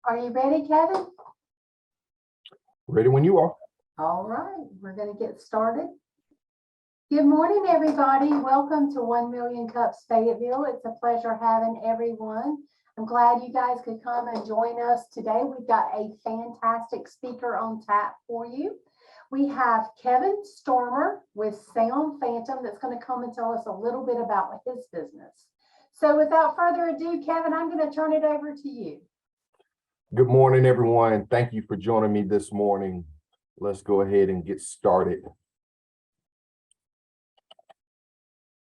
Are you ready, Kevin? Ready when you are. All right, we're going to get started. Good morning, everybody. Welcome to 1 Million Cups Fayetteville. It's a pleasure having everyone. I'm glad you guys could come and join us today. We've got a fantastic speaker on tap for you. We have Kevin Stormer with Sound Phantom that's going to come and tell us a little bit about his business. So without further ado, Kevin, I'm going to turn it over to you. Good morning, everyone. Thank you for joining me this morning. Let's go ahead and get started.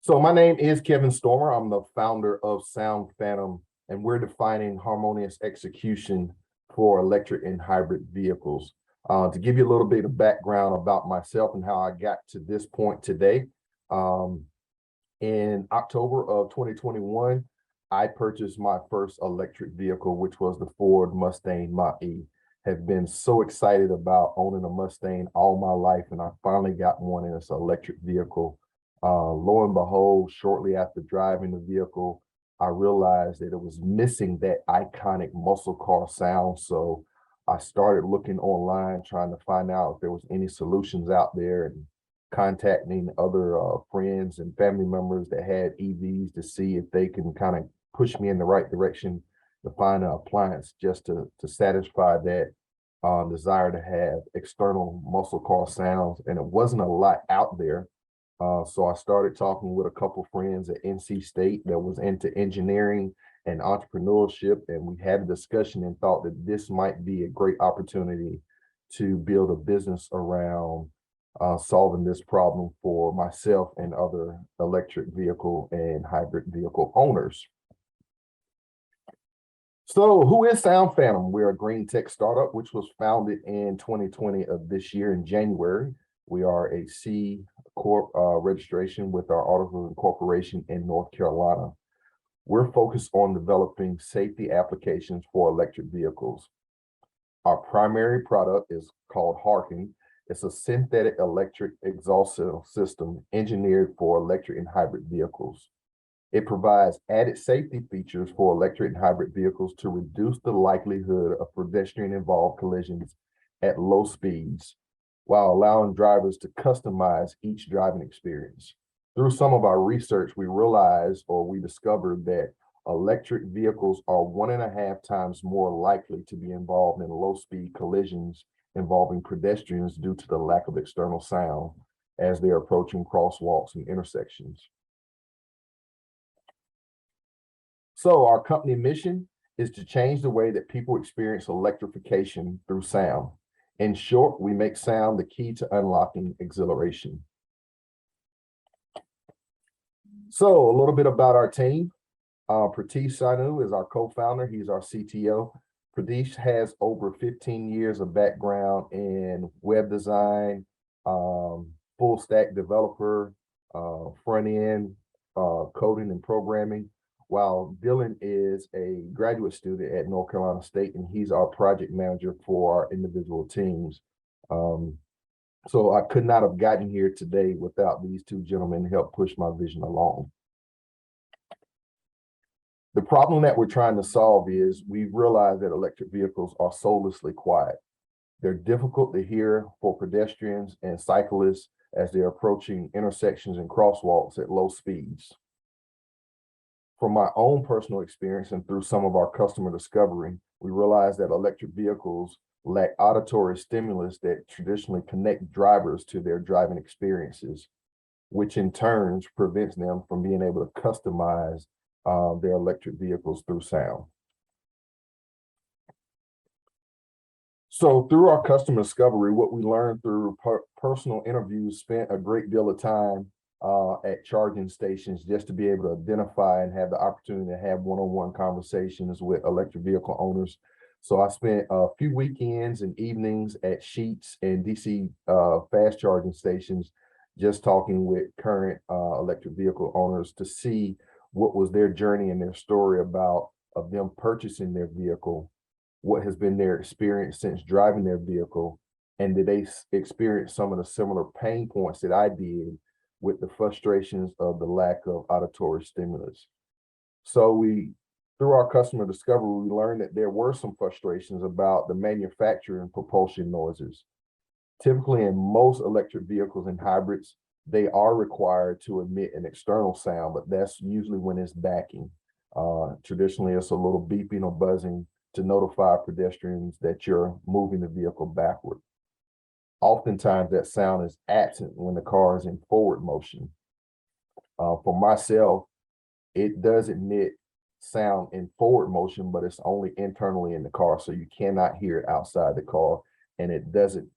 So my name is Kevin Stormer. I'm the founder of Sound Phantom, and we're defining harmonious execution for electric and hybrid vehicles. To give you a little bit of background about myself and how I got to this point today, in October of 2021, I purchased my first electric vehicle, which was the Ford Mustang Mach-E. Have been so excited about owning a Mustang all my life, and I finally got one, and it's an electric vehicle. Lo and behold, shortly after driving the vehicle, I realized that it was missing that iconic muscle car sound. So I started looking online, trying to find out if there was any solutions out there, and contacting other friends and family members that had EVs to see if they can kind of push me in the right direction to find an appliance just to satisfy that desire to have external muscle car sounds. And it wasn't a lot out there. So I started talking with a couple friends at NC State that was into engineering and entrepreneurship, and we had a discussion and thought that this might be a great opportunity to build a business around solving this problem for myself and other electric vehicle and hybrid vehicle owners. So who is Sound Phantom? We're a green tech startup, which was founded in 2020 of this year in January. We are a C Corp registration with our auto incorporation in North Carolina. We're focused on developing safety applications for electric vehicles. Our primary product is called Harken. It's a synthetic electric exhaust system engineered for electric and hybrid vehicles. It provides added safety features for electric and hybrid vehicles to reduce the likelihood of pedestrian-involved collisions at low speeds, while allowing drivers to customize each driving experience. Through some of our research, we discovered that electric vehicles are 1.5 times more likely to be involved in low-speed collisions involving pedestrians due to the lack of external sound as they're approaching crosswalks and intersections. So our company mission is to change the way that people experience electrification through sound. In short, we make sound the key to unlocking exhilaration. So a little bit about our team. Pratish Sanu is our co-founder. He's our CTO. Pratish has over 15 years of background in web design, full stack developer, front end, coding and programming, while Dylan is a graduate student at North Carolina State, and he's our project manager for our individual teams. So I could not have gotten here today without these two gentlemen to help push my vision along. The problem that we're trying to solve is we realize that electric vehicles are soullessly quiet. They're difficult to hear for pedestrians and cyclists as they're approaching intersections and crosswalks at low speeds. From my own personal experience and through some of our customer discovery, we realize that electric vehicles lack auditory stimulus that traditionally connect drivers to their driving experiences, which in turn prevents them from being able to customize their electric vehicles through sound. So through our customer discovery, what we learned through personal interviews, spent a great deal of time at charging stations just to be able to identify and have the opportunity to have one-on-one conversations with electric vehicle owners. So I spent a few weekends and evenings at Sheetz and DC fast charging stations, just talking with current electric vehicle owners to see what was their journey and their story of them purchasing their vehicle, what has been their experience since driving their vehicle, and did they experience some of the similar pain points that I did with the frustrations of the lack of auditory stimulus. So we Through our customer discovery, we learned that there were some frustrations about the manufacturing propulsion noises. Typically, in most electric vehicles and hybrids, they are required to emit an external sound, but that's usually when it's backing. Traditionally, it's a little beeping or buzzing to notify pedestrians that you're moving the vehicle backward. Oftentimes, that sound is absent when the car is in forward motion. For myself, it does emit sound in forward motion, but it's only internally in the car, so you cannot hear it outside the car, and it doesn't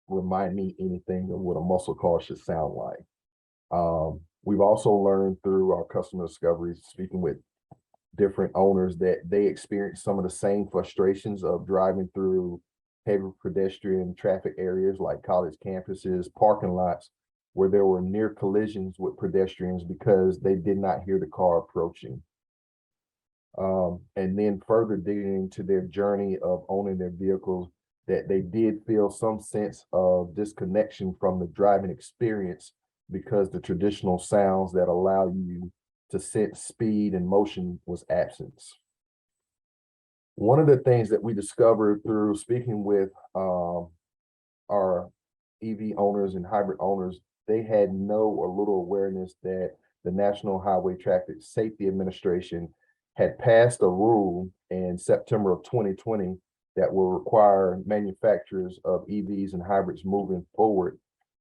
remind me anything of what a muscle car should sound like. We've also learned through our customer discoveries, speaking with different owners, that they experience some of the same frustrations of driving through heavy pedestrian traffic areas like college campuses, parking lots, where there were near collisions with pedestrians because they did not hear the car approaching. And then further digging into their journey of owning their vehicles, that they did feel some sense of disconnection from the driving experience because the traditional sounds that allow you to sense speed and motion was absent. One of the things that we discovered through speaking with our EV owners and hybrid owners, they had no or little awareness that the National Highway Traffic Safety Administration had passed a rule in September of 2020 that will require manufacturers of EVs and hybrids moving forward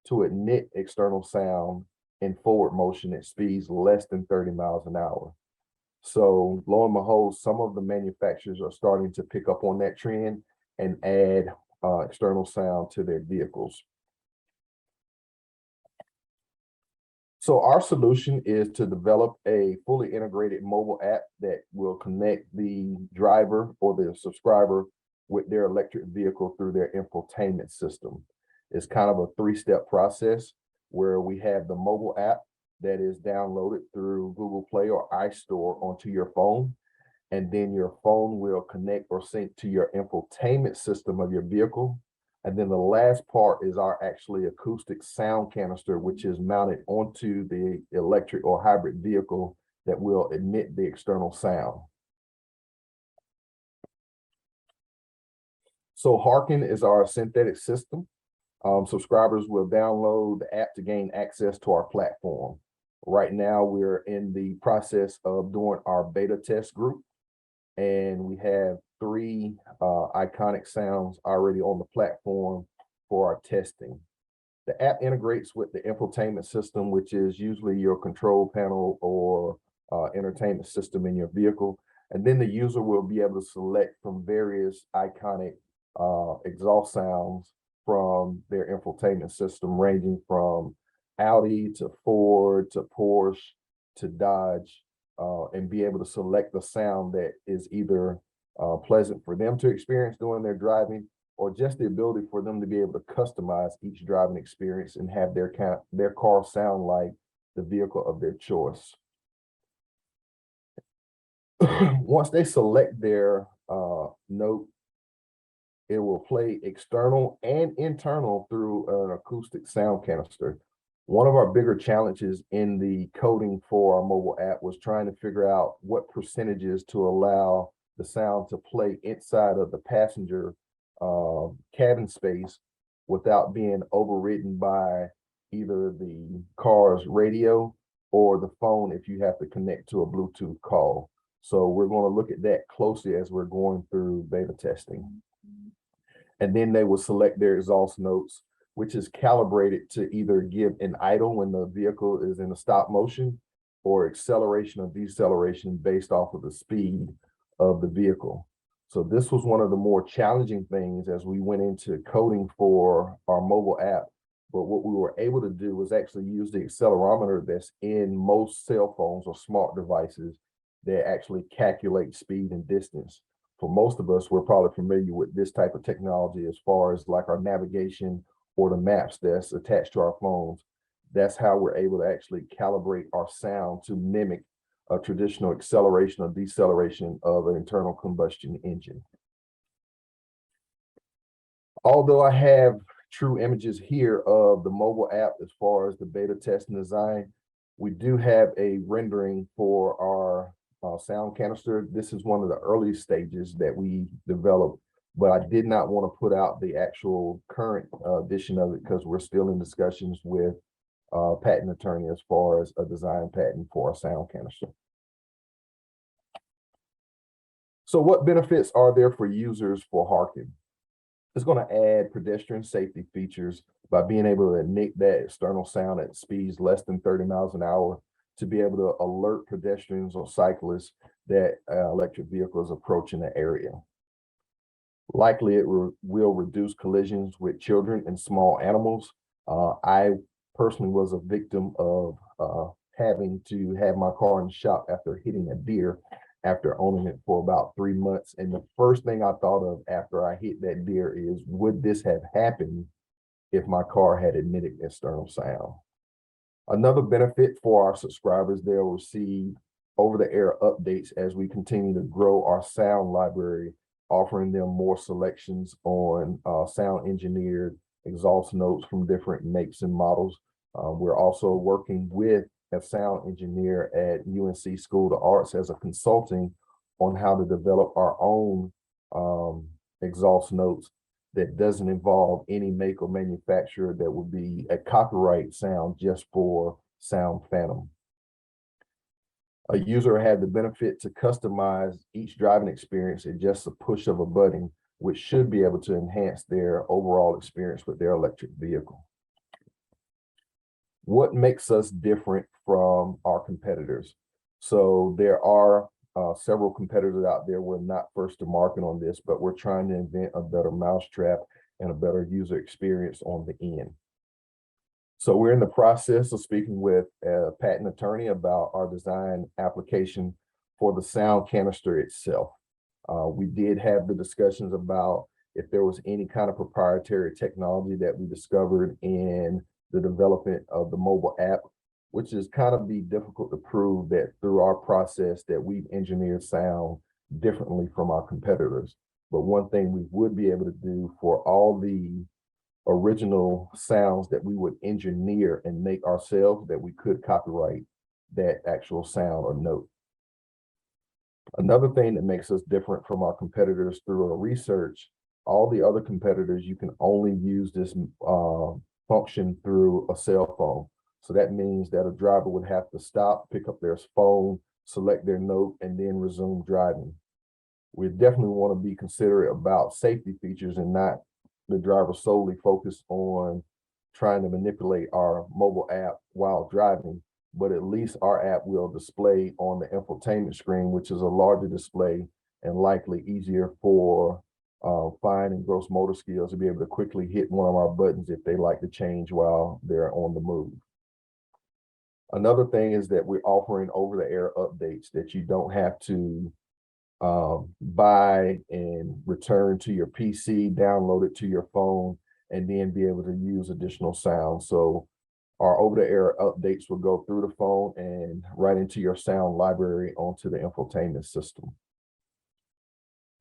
to emit external sound in forward motion at speeds less than 30 miles an hour. So lo and behold, some of the manufacturers are starting to pick up on that trend and add external sound to their vehicles. So our solution is to develop a fully integrated mobile app that will connect the driver or the subscriber with their electric vehicle through their infotainment system. It's kind of a three-step process where we have the mobile app that is downloaded through Google Play or iStore onto your phone. And then your phone will connect or sync to your infotainment system of your vehicle. And then the last part is our actually acoustic sound canister, which is mounted onto the electric or hybrid vehicle that will emit the external sound. So Harken is our synthetic system. Subscribers will download the app to gain access to our platform. Right now, we're in the process of doing our beta test group, and we have 3 iconic sounds already on the platform for our testing. The app integrates with the infotainment system, which is usually your control panel or entertainment system in your vehicle. And then the user will be able to select from various iconic exhaust sounds from their infotainment system, ranging from Audi to Ford to Porsche to Dodge, and be able to select the sound that is either pleasant for them to experience during their driving, or just the ability for them to be able to customize each driving experience and have their car sound like the vehicle of their choice. Once they select their note, it will play external and internal through an acoustic sound canister. One of our bigger challenges in the coding for our mobile app was trying to figure out what percentages to allow the sound to play inside of the passenger cabin space without being overridden by either the car's radio or the phone if you have to connect to a Bluetooth call. So we're going to look at that closely as we're going through beta testing. And then they will select their exhaust notes, which is calibrated to either give an idle when the vehicle is in a stop motion, or acceleration or deceleration based off of the speed of the vehicle. So this was one of the more challenging things as we went into coding for our mobile app. But what we were able to do was actually use the accelerometer that's in most cell phones or smart devices that actually calculate speed and distance. For most of us, we're probably familiar with this type of technology as far as like our navigation or the maps that's attached to our phones. That's how we're able to actually calibrate our sound to mimic a traditional acceleration or deceleration of an internal combustion engine. Although I have true images here of the mobile app as far as the beta test and design, we do have a rendering for our sound canister. This is one of the early stages that we developed, but I did not want to put out the actual current edition of it because we're still in discussions with patent attorney as far as a design patent for a sound canister. So what benefits are there for users for Harken? It's going to add pedestrian safety features by being able to emit that external sound at speeds less than 30 miles an hour to be able to alert pedestrians or cyclists that electric vehicles approaching the area. Likely it will reduce collisions with children and small animals. I personally was a victim of having to have my car in the shop after hitting a deer after owning it for about 3 months. And the first thing I thought of after I hit that deer is, would this have happened if my car had emitted external sound? Another benefit for our subscribers, they'll receive over-the-air updates as we continue to grow our sound library, offering them more selections on sound engineered exhaust notes from different makes and models. We're also working with a sound engineer at UNC School of Arts as a consulting on how to develop our own exhaust notes that doesn't involve any make or manufacturer, that would be a copyright sound just for Sound Phantom. A user had the benefit to customize each driving experience at just a push of a button, which should be able to enhance their overall experience with their electric vehicle. What makes us different from our competitors? So there are several competitors out there. We're not first to market on this, but we're trying to invent a better mousetrap and a better user experience on the end. So we're in the process of speaking with a patent attorney about our design application for the sound canister itself. We did have the discussions about if there was any kind of proprietary technology that we discovered in the development of the mobile app, which is kind of be difficult to prove that through our process that we've engineered sound differently from our competitors. But one thing we would be able to do for all the original sounds that we would engineer and make ourselves, that we could copyright that actual sound or note. Another thing that makes us different from our competitors through our research, all the other competitors, you can only use this function through a cell phone. So that means that a driver would have to stop, pick up their phone, select their note, and then resume driving. We definitely want to be considerate about safety features and not the driver solely focused on trying to manipulate our mobile app while driving, but at least our app will display on the infotainment screen, which is a larger display and likely easier for fine and gross motor skills to be able to quickly hit one of our buttons if they like to change while they're on the move. Another thing is that we're offering over-the-air updates that you don't have to buy and return to your PC, download it to your phone, and then be able to use additional sound. So our over-the-air updates will go through the phone and right into your sound library onto the infotainment system.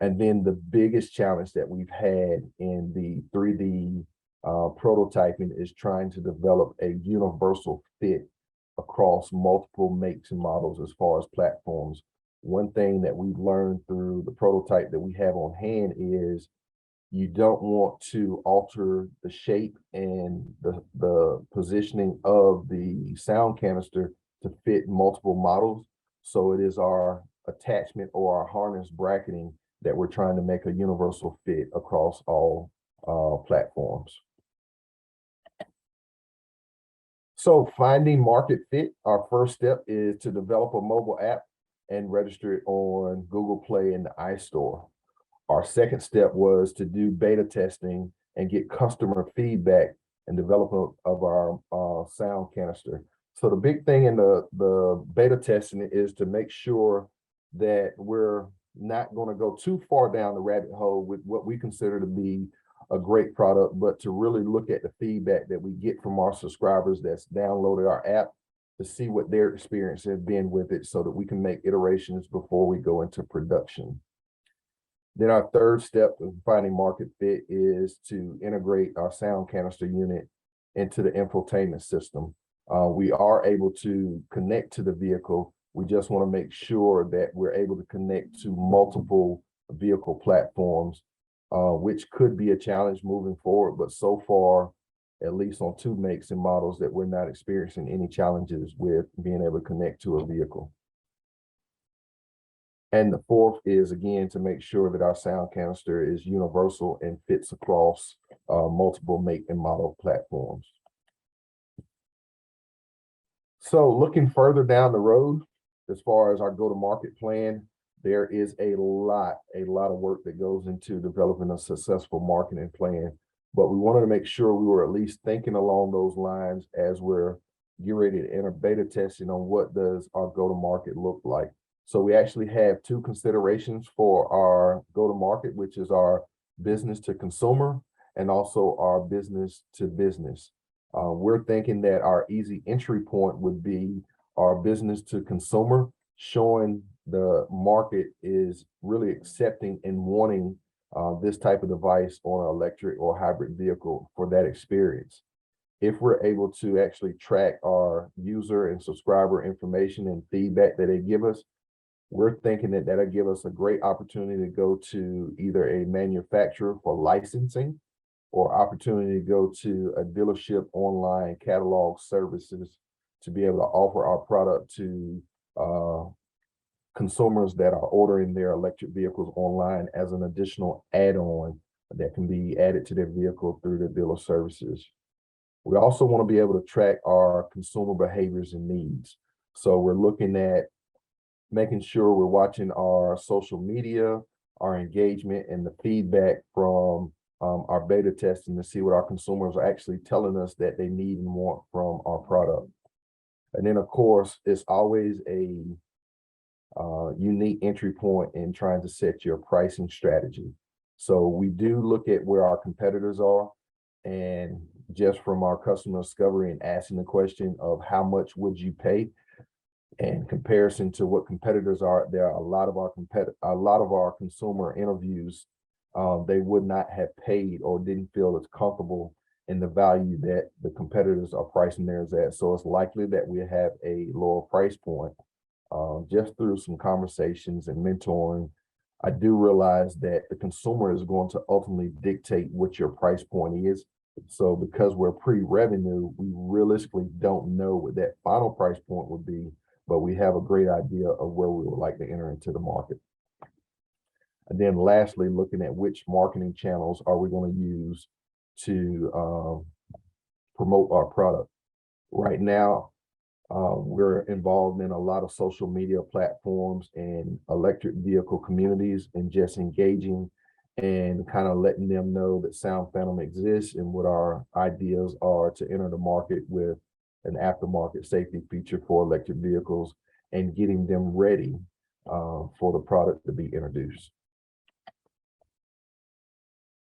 And then the biggest challenge that we've had in the 3D prototyping is trying to develop a universal fit across multiple makes and models as far as platforms. One thing that we've learned through the prototype that we have on hand is you don't want to alter the shape and the positioning of the sound canister to fit multiple models. So it is our attachment or our harness bracketing that we're trying to make a universal fit across all platforms. So finding market fit, our first step is to develop a mobile app and register it on Google Play and the iStore. Our second step was to do beta testing and get customer feedback and development of our sound canister. So the big thing in the beta testing is to make sure that we're not going to go too far down the rabbit hole with what we consider to be a great product, but to really look at the feedback that we get from our subscribers that's downloaded our app to see what their experience has been with it so that we can make iterations before we go into production. Then our third step of finding market fit is to integrate our sound canister unit into the infotainment system. We are able to connect to the vehicle We just want to make sure that we're able to connect to multiple vehicle platforms, which could be a challenge moving forward. But so far, at least on 2 makes and models, that we're not experiencing any challenges with being able to connect to a vehicle. And the 4th is, again, to make sure that our sound canister is universal and fits across multiple make and model platforms. So looking further down the road, as far as our go-to-market plan, there is a lot of work that goes into developing a successful marketing plan. But we wanted to make sure we were at least thinking along those lines as we're getting ready to enter beta testing on what does our go-to-market look like. So we actually have 2 considerations for our go-to-market, which is our business to consumer and also our business to business. We're thinking that our easy entry point would be our business to consumer, showing the market is really accepting and wanting this type of device on an electric or hybrid vehicle for that experience. If we're able to actually track our user and subscriber information and feedback that they give us, we're thinking that that'll give us a great opportunity to go to either a manufacturer for licensing or opportunity to go to a dealership online catalog services to be able to offer our product to consumers that are ordering their electric vehicles online as an additional add-on that can be added to their vehicle through the dealer services. We also want to be able to track our consumer behaviors and needs. So we're looking at making sure we're watching our social media, our engagement, and the feedback from our beta testing to see what our consumers are actually telling us that they need and want from our product. And then, of course, it's always a unique entry point in trying to set your pricing strategy. So we do look at where our competitors are, and just from our customer discovery and asking the question of how much would you pay in comparison to what competitors are, there are a lot of our consumer interviews, they would not have paid or didn't feel as comfortable in the value that the competitors are pricing theirs at. So it's likely that we have a lower price point. Just through some conversations and mentoring, I do realize that the consumer is going to ultimately dictate what your price point is. So because we're pre-revenue, we realistically don't know what that final price point would be, but we have a great idea of where we would like to enter into the market. And then lastly, looking at which marketing channels are we going to use to promote our product. Right now, we're involved in a lot of social media platforms and electric vehicle communities, and just engaging and kind of letting them know that Sound Phantom exists and what our ideas are to enter the market with an aftermarket safety feature for electric vehicles and getting them ready for the product to be introduced.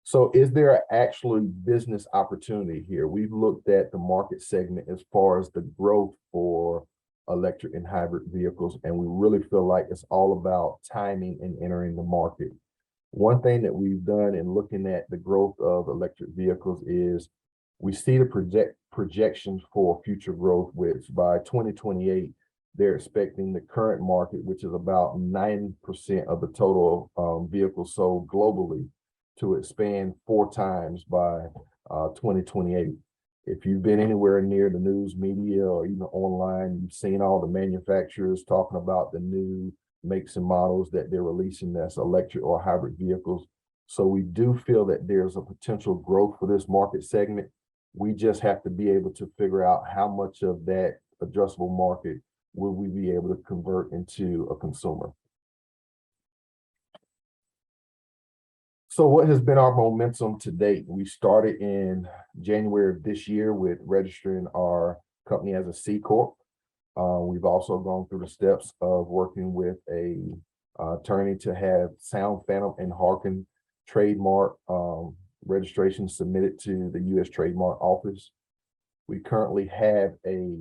So is there actually business opportunity here? We've looked at the market segment as far as the growth for electric and hybrid vehicles, and we really feel like it's all about timing and entering the market. One thing that we've done in looking at the growth of electric vehicles is we see the projections for future growth, which by 2028, they're expecting the current market, which is about 9% of the total vehicles sold globally, to expand 4 times by 2028. If you've been anywhere near the news media or even online, you've seen all the manufacturers talking about the new makes and models that they're releasing that's electric or hybrid vehicles. So we do feel that there's a potential growth for this market segment. We just have to be able to figure out how much of that addressable market will we be able to convert into a consumer. So what has been our momentum to date? We started in January of this year with registering our company as a C Corp. We've also gone through the steps of working with a attorney to have Sound Phantom and Harken trademark registration submitted to the U.S. Trademark Office. We currently have a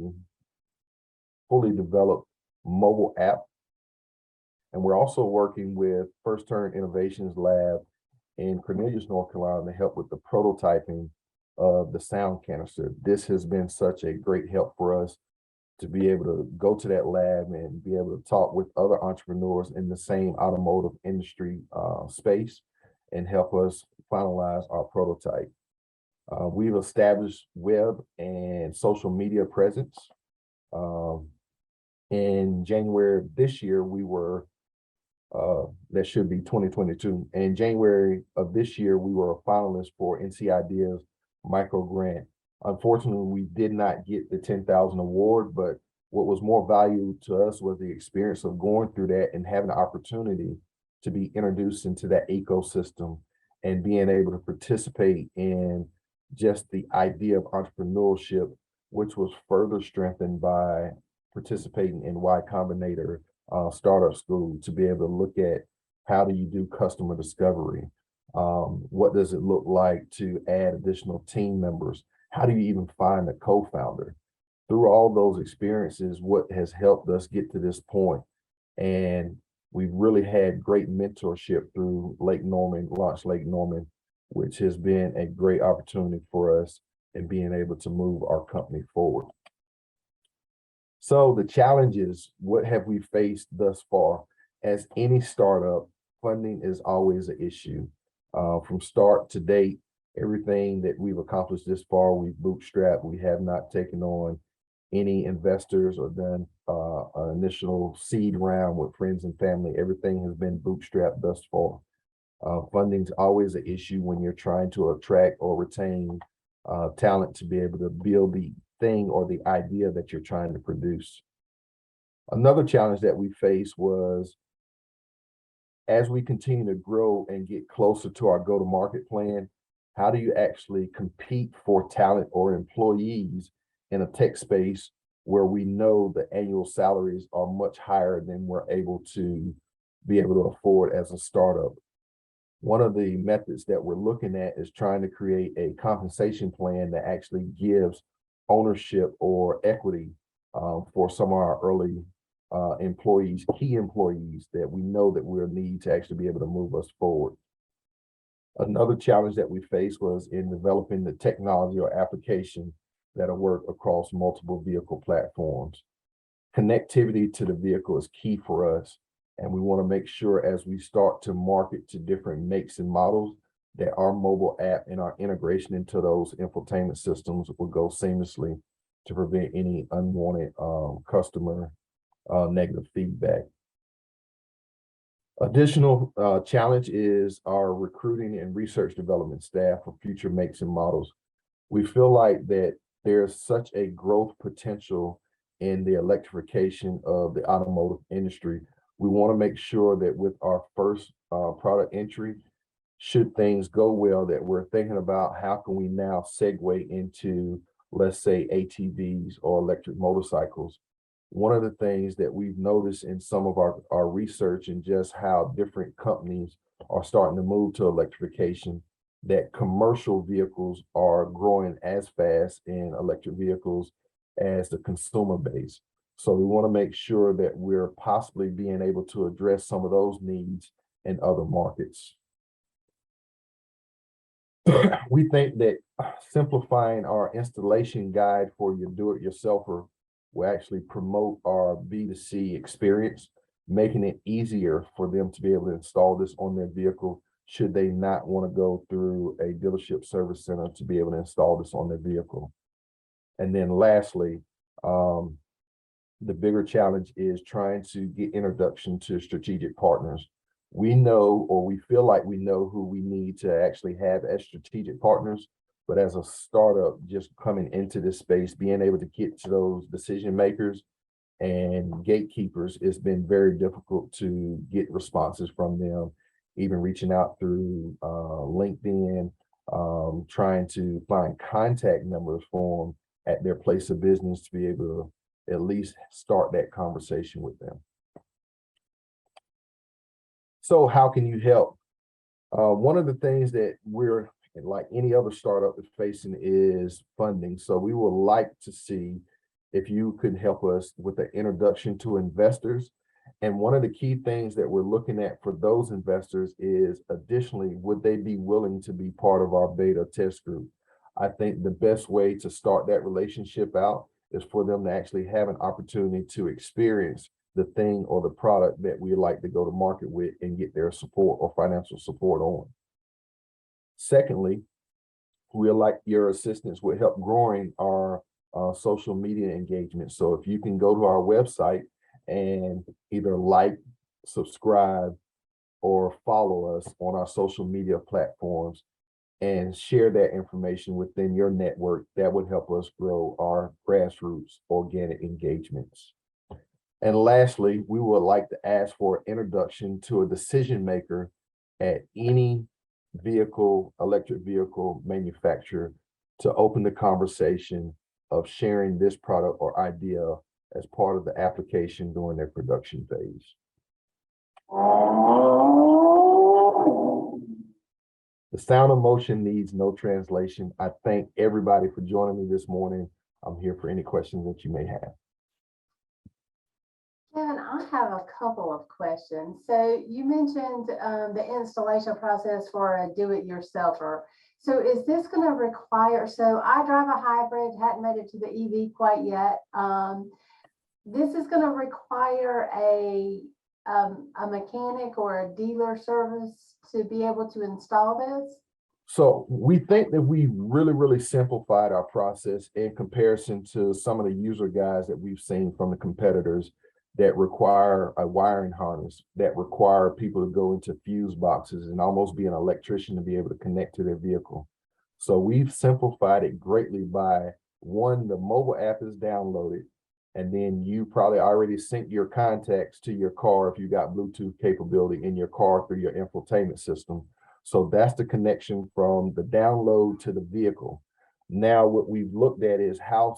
fully developed mobile app, and we're also working with First Turn Innovations Lab in Cornelius, North Carolina, to help with the prototyping of the sound canister. This has been such a great help for us. to be able to go to that lab and be able to talk with other entrepreneurs in the same automotive industry space and help us finalize our prototype. We've established web and social media presence. In January of this year, we were, that should be 2022. In January of this year, we were a finalist for NC Ideas micro grant. Unfortunately, we did not get the 10,000 award, but what was more valuable to us was the experience of going through that and having the opportunity to be introduced into that ecosystem and being able to participate in just the idea of entrepreneurship, which was further strengthened by participating in Y Combinator startup school to be able to look at how do you do customer discovery? What does it look like to add additional team members? How do you even find a co-founder? Through all those experiences, what has helped us get to this point? And we've really had great mentorship through Lake Norman, Launch Lake Norman, which has been a great opportunity for us in being able to move our company forward. So the challenges, what have we faced thus far? As any startup, funding is always an issue. From start to date, everything that we've accomplished this far, we've bootstrapped. We have not taken on any investors or done an initial seed round with friends and family. Everything has been bootstrapped thus far. Funding's always an issue when you're trying to attract or retain talent to be able to build the thing or the idea that you're trying to produce. Another challenge that we faced was as we continue to grow and get closer to our go-to-market plan, how do you actually compete for talent or employees in a tech space where we know the annual salaries are much higher than we're able to afford as a startup? One of the methods that we're looking at is trying to create a compensation plan that actually gives ownership or equity for some of our early employees, key employees that we know that we'll need to actually be able to move us forward. Another challenge that we faced was in developing the technology or application that'll work across multiple vehicle platforms. Connectivity to the vehicle is key for us, and we want to make sure as we start to market to different makes and models that our mobile app and our integration into those infotainment systems will go seamlessly to prevent any unwanted customer negative feedback. Additional challenge is our recruiting and research development staff for future makes and models. We feel like that there's such a growth potential in the electrification of the automotive industry. We want to make sure that with our first product entry, should things go well, that we're thinking about how can we now segue into, let's say, ATVs or electric motorcycles. One of the things that we've noticed in some of our research and just how different companies are starting to move to electrification, that commercial vehicles are growing as fast in electric vehicles as the consumer base. So we want to make sure that we're possibly being able to address some of those needs in other markets. We think that simplifying our installation guide for your do-it-yourselfer will actually promote our B2C experience, making it easier for them to be able to install this on their vehicle should they not want to go through a dealership service center to be able to install this on their vehicle. And then lastly, the bigger challenge is trying to get introduction to strategic partners. We know, or we feel like we know who we need to actually have as strategic partners, but as a startup just coming into this space, being able to get to those decision makers and gatekeepers, it's been very difficult to get responses from them, even reaching out through LinkedIn, trying to find contact numbers for them at their place of business to be able to at least start that conversation with them. So how can you help? One of the things that we're, like any other startup, is facing is funding. So we would like to see if you could help us with an introduction to investors. And one of the key things that we're looking at for those investors is, additionally, would they be willing to be part of our beta test group? I think the best way to start that relationship out is for them to actually have an opportunity to experience the thing or the product that we like to go to market with and get their support or financial support on. Secondly, we like your assistance with help growing our social media engagement. So if you can go to our website and either like, subscribe, or follow us on our social media platforms and share that information within your network, that would help us grow our grassroots organic engagements. And lastly, we would like to ask for introduction to a decision maker at any electric vehicle manufacturer to open the conversation of sharing this product or idea as part of the application during their production phase. The sound of motion needs no translation. I thank everybody for joining me this morning. I'm here for any questions that you may have. Kevin, I have a couple of questions. So you mentioned the installation process for a do-it-yourselfer. So is this going to require, so I drive a hybrid, hadn't made it to the EV quite yet. This is going to require a mechanic or a dealer service to be able to install this? So we think that we really simplified our process in comparison to some of the user guides that we've seen from the competitors that require a wiring harness, that require people to go into fuse boxes and almost be an electrician to be able to connect to their vehicle. So we've simplified it greatly by, one, the mobile app is downloaded, and then you probably already sync your contacts to your car if you got Bluetooth capability in your car through your infotainment system. So that's the connection from the download to the vehicle. Now what we've looked at is how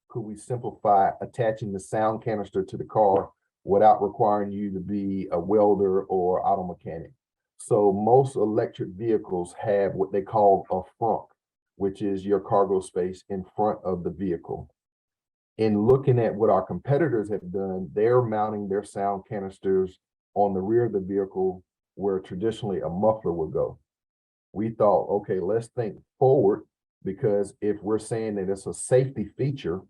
could we simplify attaching the sound canister to the car without requiring you to be a welder or auto mechanic. So most electric vehicles have what they call a frunk, which is your cargo space in front of the vehicle. In looking at what our competitors have done, they're mounting their sound canisters on the rear of the vehicle where traditionally a muffler would go. We thought, okay, let's think forward, because if we're saying that it's a safety feature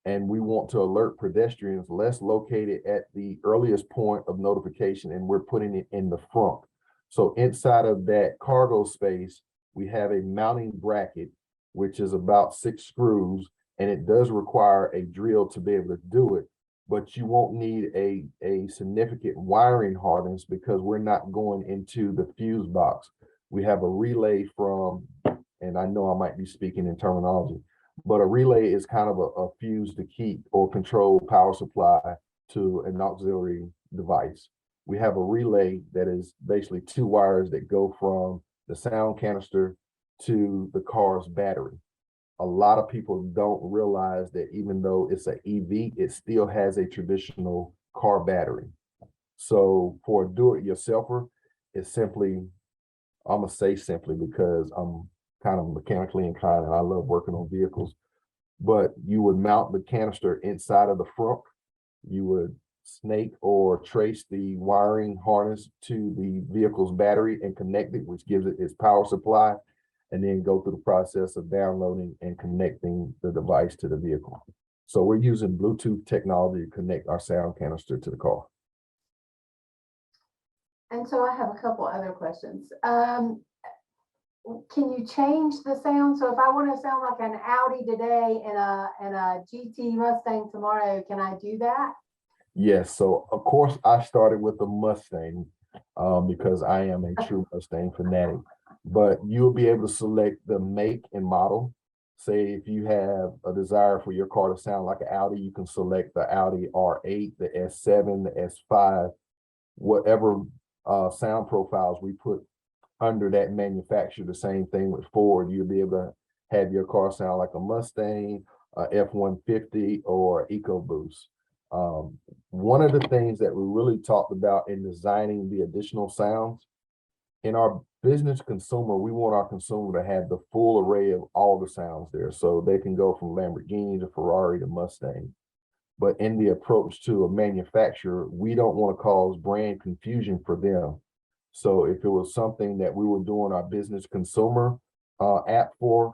and we want to alert pedestrians, let's locate it at the earliest point of notification, and we're putting it in the front. So inside of that cargo space, we have a mounting bracket, which is about 6 screws, and it does require a drill to be able to do it, but you won't need a significant wiring harness because we're not going into the fuse box. We have a relay from, and I know I might be speaking in terminology, but a relay is kind of a fuse to keep or control power supply to an auxiliary device. We have a relay that is basically 2 wires that go from the sound canister to the car's battery. A lot of people don't realize that even though it's an EV, it still has a traditional car battery. So for a do-it-yourselfer, it's simply, I'm gonna say simply because I'm kind of mechanically inclined and I love working on vehicles, but you would mount the canister inside of the front. You would snake or trace the wiring harness to the vehicle's battery and connect it, which gives it its power supply, and then go through the process of downloading and connecting the device to the vehicle. So we're using Bluetooth technology to connect our sound canister to the car. And so I have a couple other questions. Can you change the sound? So if I want to sound like an Audi today and a GT Mustang tomorrow, can I do that? Yes. So of course I started with the Mustang because I am a true Mustang fanatic. But you'll be able to select the make and model. Say if you have a desire for your car to sound like an Audi, you can select the Audi R8, the S7, the S5, whatever sound profiles we put under that manufacturer. The same thing with Ford. You'll be able to have your car sound like a Mustang, a F-150, or EcoBoost. One of the things that we really talked about in designing the additional sounds, in our business consumer, we want our consumer to have the full array of all the sounds there. So they can go from Lamborghini to Ferrari to Mustang. But in the approach to a manufacturer, we don't want to cause brand confusion for them. So if it was something that we were doing our business consumer app for,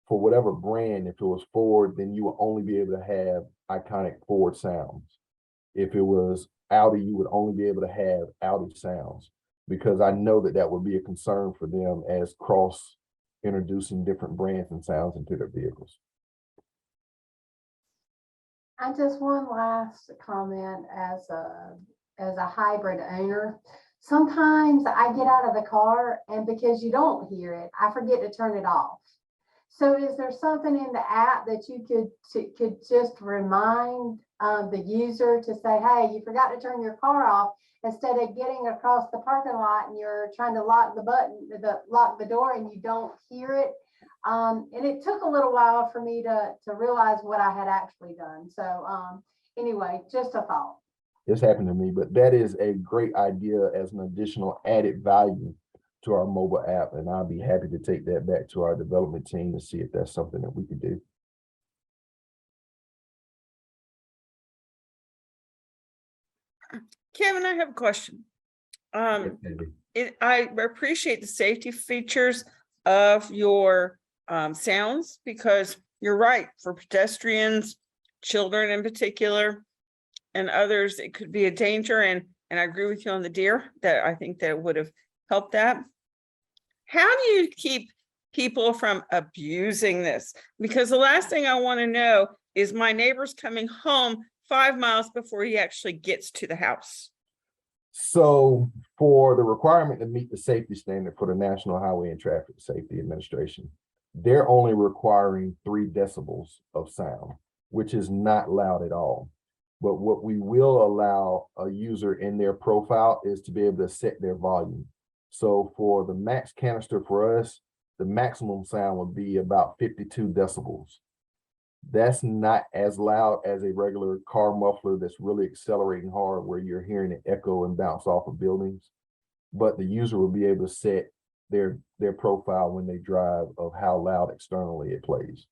for whatever brand, if it was Ford, then you would only be able to have iconic Ford sounds. If it was Audi, you would only be able to have Audi sounds, because I know that that would be a concern for them as cross introducing different brands and sounds into their vehicles. I just one last comment as a hybrid owner. Sometimes I get out of the car and because you don't hear it, I forget to turn it off. So is there something in the app that you could just remind the user to say, hey, you forgot to turn your car off, instead of getting across the parking lot and you're trying to lock the door and you don't hear it. And it took a little while for me to realize what I had actually done. So anyway, just a thought. This happened to me, but that is a great idea as an additional added value to our mobile app. And I'll be happy to take that back to our development team to see if that's something that we could do. Kevin, I have a question. I appreciate the safety features of your sounds, because you're right, for pedestrians, children in particular, and others, it could be a danger. And I agree with you on the deer, that I think that would have helped that. How do you keep people from abusing this? Because the last thing I want to know is my neighbor's coming home 5 miles before he actually gets to the house. So for the requirement to meet the safety standard for the National Highway and Traffic Safety Administration, they're only requiring 3 decibels of sound, which is not loud at all. But what we will allow a user in their profile is to be able to set their volume. So for the max canister for us, the maximum sound would be about 52 decibels. That's not as loud as a regular car muffler that's really accelerating hard, where you're hearing it echo and bounce off of buildings. But the user will be able to set their profile when they drive of how loud externally it plays.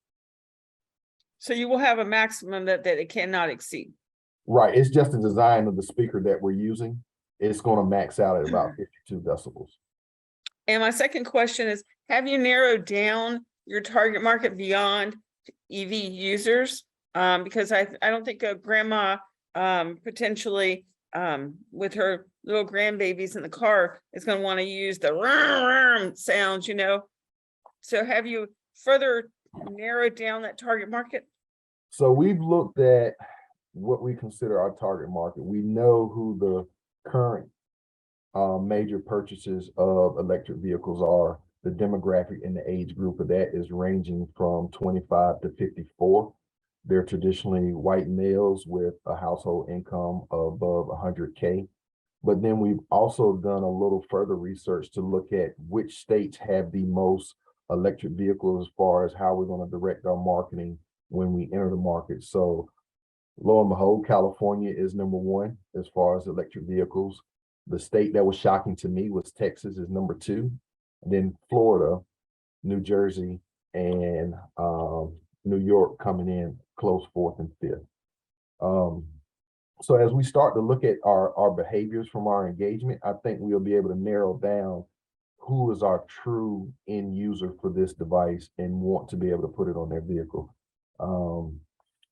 So you will have a maximum that it cannot exceed. Right. It's just the design of the speaker that we're using. It's going to max out at about 52 decibels. And my second question is, have you narrowed down your target market beyond EV users? Because I don't think a grandma potentially with her little grandbabies in the car is going to want to use the sounds, you know. So have you further narrowed down that target market? So we've looked at what we consider our target market. We know who the current major purchasers of electric vehicles are. The demographic and the age group of that is ranging from 25 to 54. They're traditionally white males with a household income above 100K. But then we've also done a little further research to look at which states have the most electric vehicles, as far as how we're going to direct our marketing when we enter the market. So lo and behold, California is #1 as far as electric vehicles. The state that was shocking to me was Texas is #2. Then Florida, New Jersey, and New York coming in close 4th and 5th. So as we start to look at our behaviors from our engagement, I think we'll be able to narrow down who is our true end user for this device and want to be able to put it on their vehicle.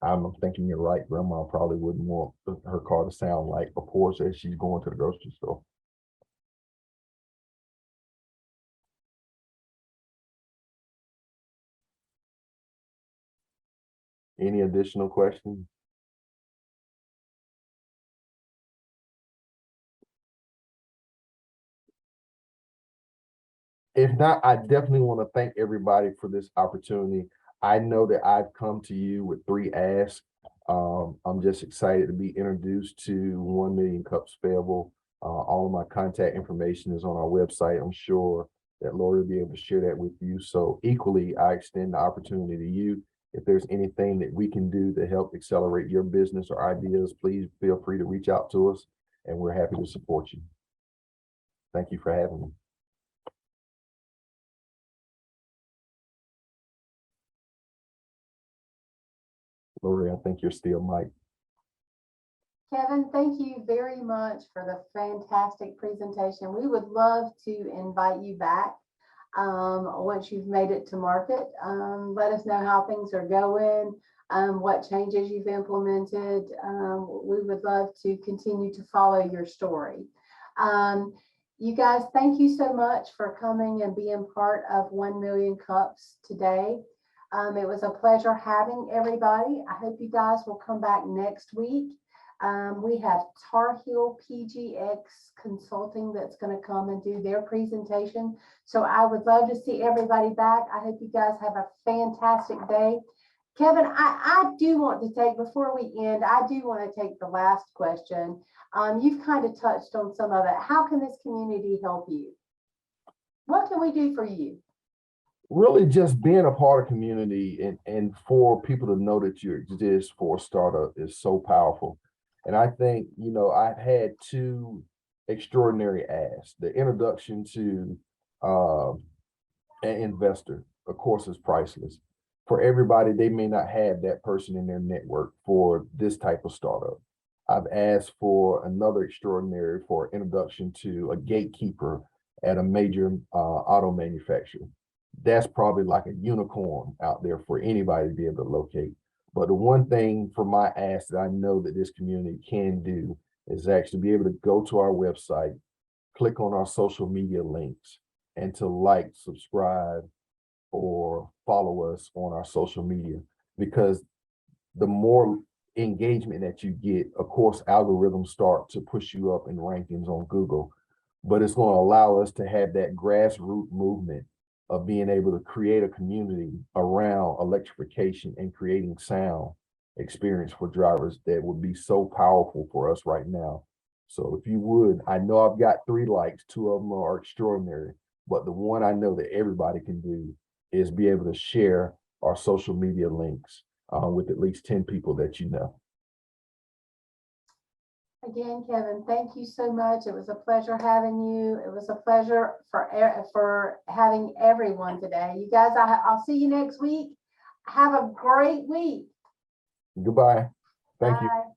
I'm thinking you're right. Grandma probably wouldn't want her car to sound like a Porsche as she's going to the grocery store. Any additional questions? If not, I definitely want to thank everybody for this opportunity. I know that I've come to you with 3 asks. I'm just excited to be introduced to 1 Million Cups Fayetteville. All of my contact information is on our website. I'm sure that Lori will be able to share that with you. So equally, I extend the opportunity to you. If there's anything that we can do to help accelerate your business or ideas, please feel free to reach out to us, and we're happy to support you. Thank you for having me. Lori, I think you're still mic'd. Kevin, thank you very much for the fantastic presentation. We would love to invite you back once you've made it to market. Let us know how things are going, what changes you've implemented. We would love to continue to follow your story. You guys, thank you so much for coming and being part of 1 Million Cups today. It was a pleasure having everybody. I hope you guys will come back next week. We have Tar Heel PGX Consulting that's going to come and do their presentation. So I would love to see everybody back. I hope you guys have a fantastic day. Kevin, I do want to take, before we end, I do want to take the last question. You've kind of touched on some of it. How can this community help you? What can we do for you? Really just being a part of community and for people to know that you exist for a startup is so powerful. And I think, you know, I've had two extraordinary asks. The introduction to an investor, of course, is priceless. For everybody, they may not have that person in their network for this type of startup. I've asked for another extraordinary for introduction to a gatekeeper at a major auto manufacturer. That's probably like a unicorn out there for anybody to be able to locate. But the one thing for my ask that I know that this community can do is actually be able to go to our website, click on our social media links, and to like, subscribe, or follow us on our social media. Because the more engagement that you get, of course, algorithms start to push you up in rankings on Google, but it's going to allow us to have that grassroots movement of being able to create a community around electrification and creating sound experience for drivers that would be so powerful for us right now. So if you would, I know I've got 3 likes, 2 of them are extraordinary, but the one I know that everybody can do is be able to share our social media links with at least 10 people that you know. Again, Kevin, thank you so much. It was a pleasure having you. It was a pleasure for having everyone today. You guys, I'll see you next week. Have a great week. Goodbye. Thank you. Bye.